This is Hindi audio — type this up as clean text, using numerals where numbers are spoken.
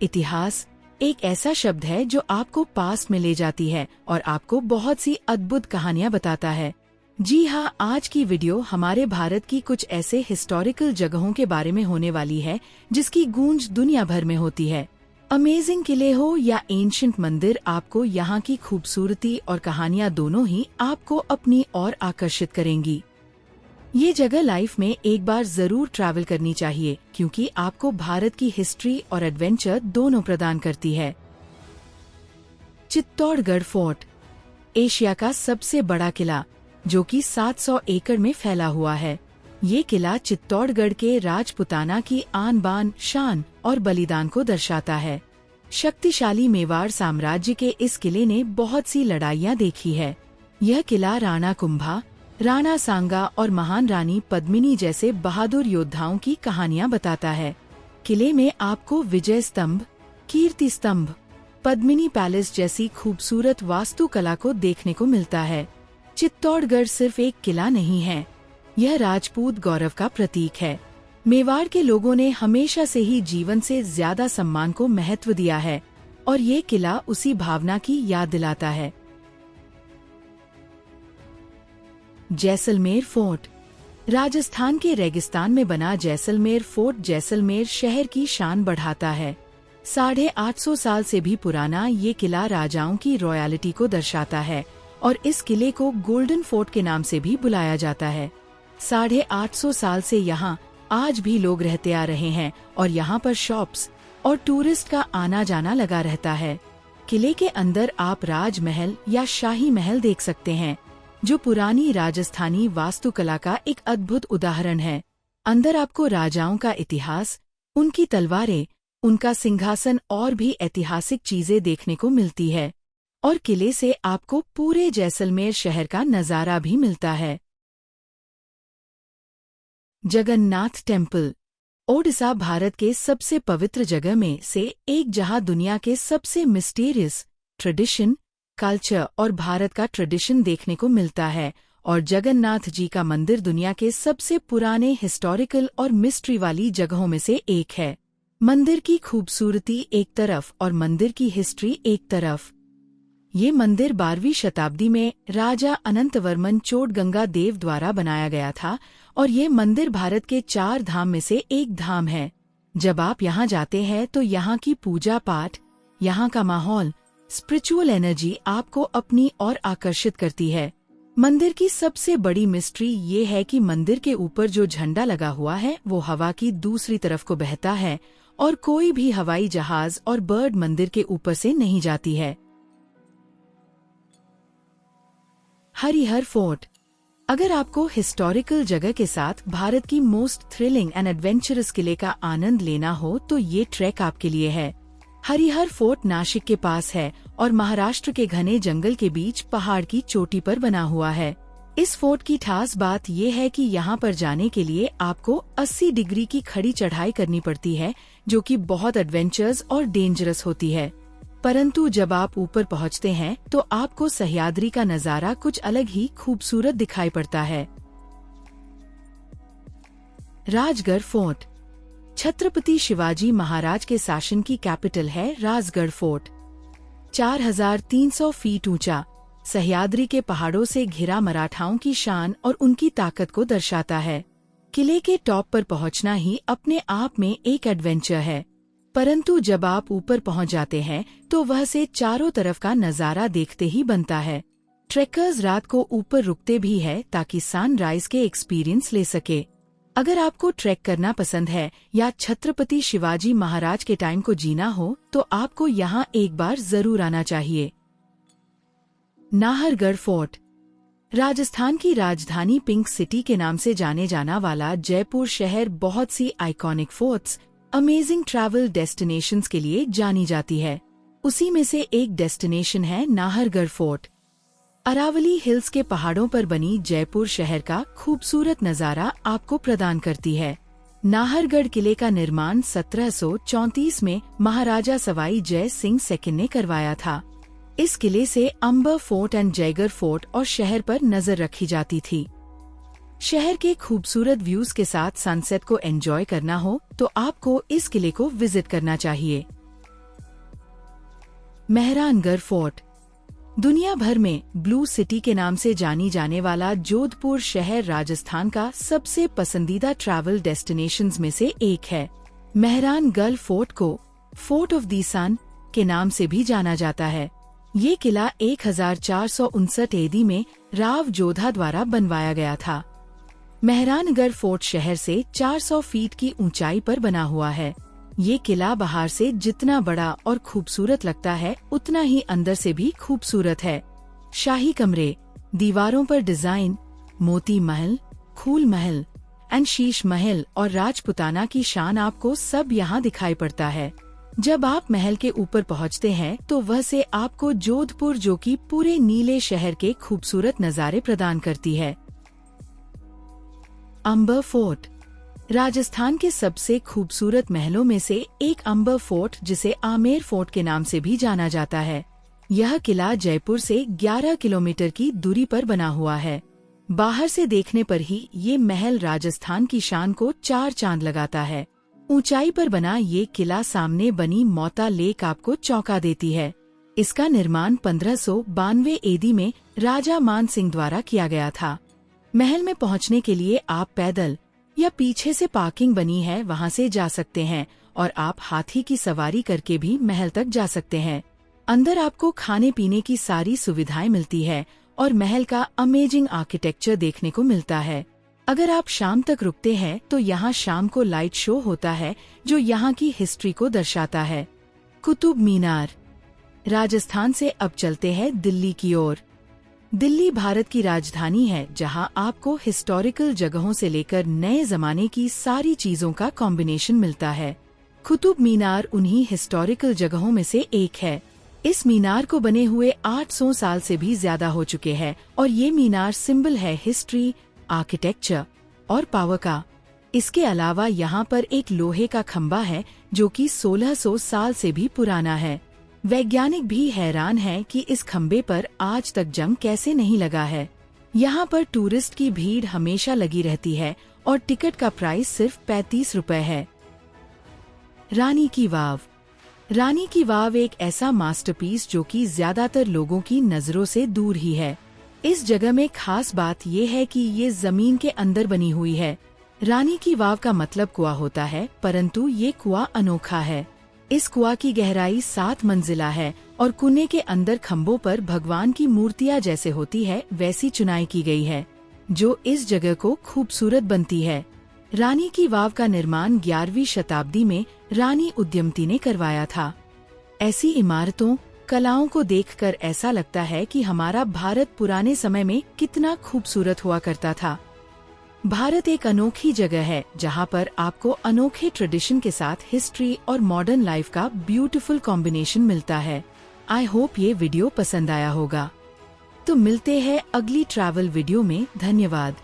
इतिहास एक ऐसा शब्द है जो आपको पास्ट में ले जाती है और आपको बहुत सी अद्भुत कहानियां बताता है। जी हाँ, आज की वीडियो हमारे भारत की कुछ ऐसे हिस्टोरिकल जगहों के बारे में होने वाली है जिसकी गूंज दुनिया भर में होती है। अमेजिंग किले हो या एंशिएंट मंदिर, आपको यहाँ की खूबसूरती और कहानियाँ दोनों ही आपको अपनी ओर आकर्षित करेंगी। ये जगह लाइफ में एक बार जरूर ट्रैवल करनी चाहिए क्योंकि आपको भारत की हिस्ट्री और एडवेंचर दोनों प्रदान करती है। चित्तौड़गढ़ फोर्ट एशिया का सबसे बड़ा किला जो कि 700 एकड़ में फैला हुआ है। ये किला चित्तौड़गढ़ के राजपुताना की आन बान, शान और बलिदान को दर्शाता है। शक्तिशाली मेवाड़ साम्राज्य के इस किले ने बहुत सी लड़ाइयाँ देखी है। यह किला राणा कुंभा, राणा सांगा और महान रानी पद्मिनी जैसे बहादुर योद्धाओं की कहानियां बताता है। किले में आपको विजय स्तंभ, कीर्ति स्तंभ, पद्मिनी पैलेस जैसी खूबसूरत वास्तुकला को देखने को मिलता है। चित्तौड़गढ़ सिर्फ एक किला नहीं है, यह राजपूत गौरव का प्रतीक है। मेवाड़ के लोगों ने हमेशा से ही जीवन से ज्यादा सम्मान को महत्व दिया है और ये किला उसी भावना की याद दिलाता है। जैसलमेर फोर्ट राजस्थान के रेगिस्तान में बना जैसलमेर फोर्ट जैसलमेर शहर की शान बढ़ाता है। 850 साल से भी पुराना ये किला राजाओं की रॉयल्टी को दर्शाता है और इस किले को गोल्डन फोर्ट के नाम से भी बुलाया जाता है। 850 साल से यहाँ आज भी लोग रहते आ रहे हैं और यहाँ पर शॉप्स और टूरिस्ट का आना जाना लगा रहता है। किले के अंदर आप राजमहल या शाही महल देख सकते हैं जो पुरानी राजस्थानी वास्तुकला का एक अद्भुत उदाहरण है। अंदर आपको राजाओं का इतिहास, उनकी तलवारें, उनका सिंहासन और भी ऐतिहासिक चीजें देखने को मिलती है और किले से आपको पूरे जैसलमेर शहर का नजारा भी मिलता है। जगन्नाथ टेम्पल ओडिशा भारत के सबसे पवित्र जगह में से एक जहां दुनिया के सबसे मिस्टीरियस ट्रेडिशन, कल्चर और भारत का ट्रेडिशन देखने को मिलता है और जगन्नाथ जी का मंदिर दुनिया के सबसे पुराने हिस्टोरिकल और मिस्ट्री वाली जगहों में से एक है। मंदिर की खूबसूरती एक तरफ और मंदिर की हिस्ट्री एक तरफ। ये मंदिर 12वीं शताब्दी में राजा अनंतवर्मन चोडगंगा देव द्वारा बनाया गया था और ये मंदिर भारत के 4 धाम में से एक धाम है। जब आप यहाँ जाते हैं तो यहाँ की पूजा पाठ, यहाँ का माहौल, स्पिरिचुअल एनर्जी आपको अपनी ओर आकर्षित करती है। मंदिर की सबसे बड़ी मिस्ट्री ये है कि मंदिर के ऊपर जो झंडा लगा हुआ है वो हवा की दूसरी तरफ को बहता है और कोई भी हवाई जहाज और बर्ड मंदिर के ऊपर से नहीं जाती है। हरिहर फोर्ट अगर आपको हिस्टोरिकल जगह के साथ भारत की मोस्ट थ्रिलिंग एंड एडवेंचरस किले का आनंद लेना हो तो ये ट्रैक आपके लिए है। हरिहर फोर्ट नासिक के पास है और महाराष्ट्र के घने जंगल के बीच पहाड़ की चोटी पर बना हुआ है। इस फोर्ट की खास बात ये है कि यहाँ पर जाने के लिए आपको 80 डिग्री की खड़ी चढ़ाई करनी पड़ती है जो कि बहुत एडवेंचरस और डेंजरस होती है। परंतु जब आप ऊपर पहुँचते हैं तो आपको सह्याद्री का नजारा कुछ अलग ही खूबसूरत दिखाई पड़ता है। राजगढ़ फोर्ट छत्रपति शिवाजी महाराज के शासन की कैपिटल है राजगढ़ फोर्ट। 4300 फीट ऊंचा, सह्याद्री के पहाड़ों से घिरा मराठाओं की शान और उनकी ताकत को दर्शाता है। किले के टॉप पर पहुंचना ही अपने आप में एक एडवेंचर है, परंतु जब आप ऊपर पहुंच जाते हैं तो वह से चारों तरफ का नजारा देखते ही बनता है। ट्रेकर्स रात को ऊपर रुकते भी है ताकि सनराइज के एक्सपीरियंस ले सके। अगर आपको ट्रैक करना पसंद है या छत्रपति शिवाजी महाराज के टाइम को जीना हो तो आपको यहाँ एक बार जरूर आना चाहिए। नाहरगढ़ फोर्ट राजस्थान की राजधानी पिंक सिटी के नाम से जाने जाना वाला जयपुर शहर बहुत सी iconic forts, amazing travel destinations के लिए जानी जाती है। उसी में से एक डेस्टिनेशन है नाहरगढ़ फोर्ट। अरावली हिल्स के पहाड़ों पर बनी जयपुर शहर का खूबसूरत नजारा आपको प्रदान करती है। नाहरगढ़ किले का निर्माण 1734 में महाराजा सवाई जय सिंह सेकंड ने करवाया था। इस किले से अंबर फोर्ट एंड जयगढ़ फोर्ट और शहर पर नजर रखी जाती थी। शहर के खूबसूरत व्यूज के साथ सनसेट को एंजॉय करना हो तो आपको इस किले को विजिट करना चाहिए। मेहरानगढ़ फोर्ट। दुनिया भर में ब्लू सिटी के नाम से जानी जाने वाला जोधपुर शहर राजस्थान का सबसे पसंदीदा ट्रैवल डेस्टिनेशंस में से एक है। मेहरानगढ़ फोर्ट को फोर्ट ऑफ द सन के नाम से भी जाना जाता है। ये किला 1459 एडी में राव जोधा द्वारा बनवाया गया था। मेहरानगढ़ फोर्ट शहर से 400 फीट की ऊंचाई पर बना हुआ है। ये किला बाहर से जितना बड़ा और खूबसूरत लगता है, उतना ही अंदर से भी खूबसूरत है। शाही कमरे, दीवारों पर डिजाइन, मोती महल, खूल महल एंड शीश महल और राजपुताना की शान आपको सब यहाँ दिखाई पड़ता है। जब आप महल के ऊपर पहुँचते हैं तो वह से आपको जोधपुर, जो कि पूरे नीले शहर के खूबसूरत नज़ारे प्रदान करती है। अंबर फोर्ट। राजस्थान के सबसे खूबसूरत महलों में से एक अंबर फोर्ट, जिसे आमेर फोर्ट के नाम से भी जाना जाता है। यह किला जयपुर से 11 किलोमीटर की दूरी पर बना हुआ है। बाहर से देखने पर ही ये महल राजस्थान की शान को 4 चांद लगाता है। ऊंचाई पर बना ये किला सामने बनी मोता लेक आपको चौंका देती है। इसका निर्माण 1592 एडी में राजा मान सिंह द्वारा किया गया था। महल में पहुंचने के लिए आप पैदल या पीछे से पार्किंग बनी है वहां से जा सकते हैं, और आप हाथी की सवारी करके भी महल तक जा सकते हैं। अंदर आपको खाने पीने की सारी सुविधाएं मिलती है और महल का अमेजिंग आर्किटेक्चर देखने को मिलता है। अगर आप शाम तक रुकते हैं तो यहाँ शाम को लाइट शो होता है, जो यहाँ की हिस्ट्री को दर्शाता है। कुतुब मीनार। राजस्थान से अब चलते हैं दिल्ली की ओर। दिल्ली भारत की राजधानी है, जहां आपको हिस्टोरिकल जगहों से लेकर नए जमाने की सारी चीजों का कॉम्बिनेशन मिलता है। कुतुब मीनार उन्हीं हिस्टोरिकल जगहों में से एक है। इस मीनार को बने हुए 800 साल से भी ज्यादा हो चुके हैं और ये मीनार सिंबल है हिस्ट्री, आर्किटेक्चर और पावर का। इसके अलावा यहाँ पर एक लोहे का खंबा है जो कि 1600 साल से भी पुराना है। वैज्ञानिक भी हैरान हैं कि इस खंबे पर आज तक जंग कैसे नहीं लगा है। यहाँ पर टूरिस्ट की भीड़ हमेशा लगी रहती है और टिकट का प्राइस सिर्फ 35 रुपए है। रानी की वाव। रानी की वाव एक ऐसा मास्टरपीस जो कि ज्यादातर लोगों की नजरों से दूर ही है। इस जगह में खास बात ये है कि ये जमीन के अंदर बनी हुई है। रानी की वाव का मतलब कुआं होता है, परंतु ये कुआं अनोखा है। इस कुआं की गहराई 7 मंजिला है और कुएं के अंदर खम्भों पर भगवान की मूर्तियां जैसे होती है वैसी चुनाई की गई है, जो इस जगह को खूबसूरत बनती है। रानी की वाव का निर्माण 11वीं शताब्दी में रानी उद्यमती ने करवाया था। ऐसी इमारतों, कलाओं को देखकर ऐसा लगता है कि हमारा भारत पुराने समय में कितना खूबसूरत हुआ करता था। भारत एक अनोखी जगह है जहां पर आपको अनोखे ट्रेडिशन के साथ हिस्ट्री और मॉडर्न लाइफ का ब्यूटीफुल कॉम्बिनेशन मिलता है। आई होप ये वीडियो पसंद आया होगा। तो मिलते हैं अगली ट्रैवल वीडियो में। धन्यवाद।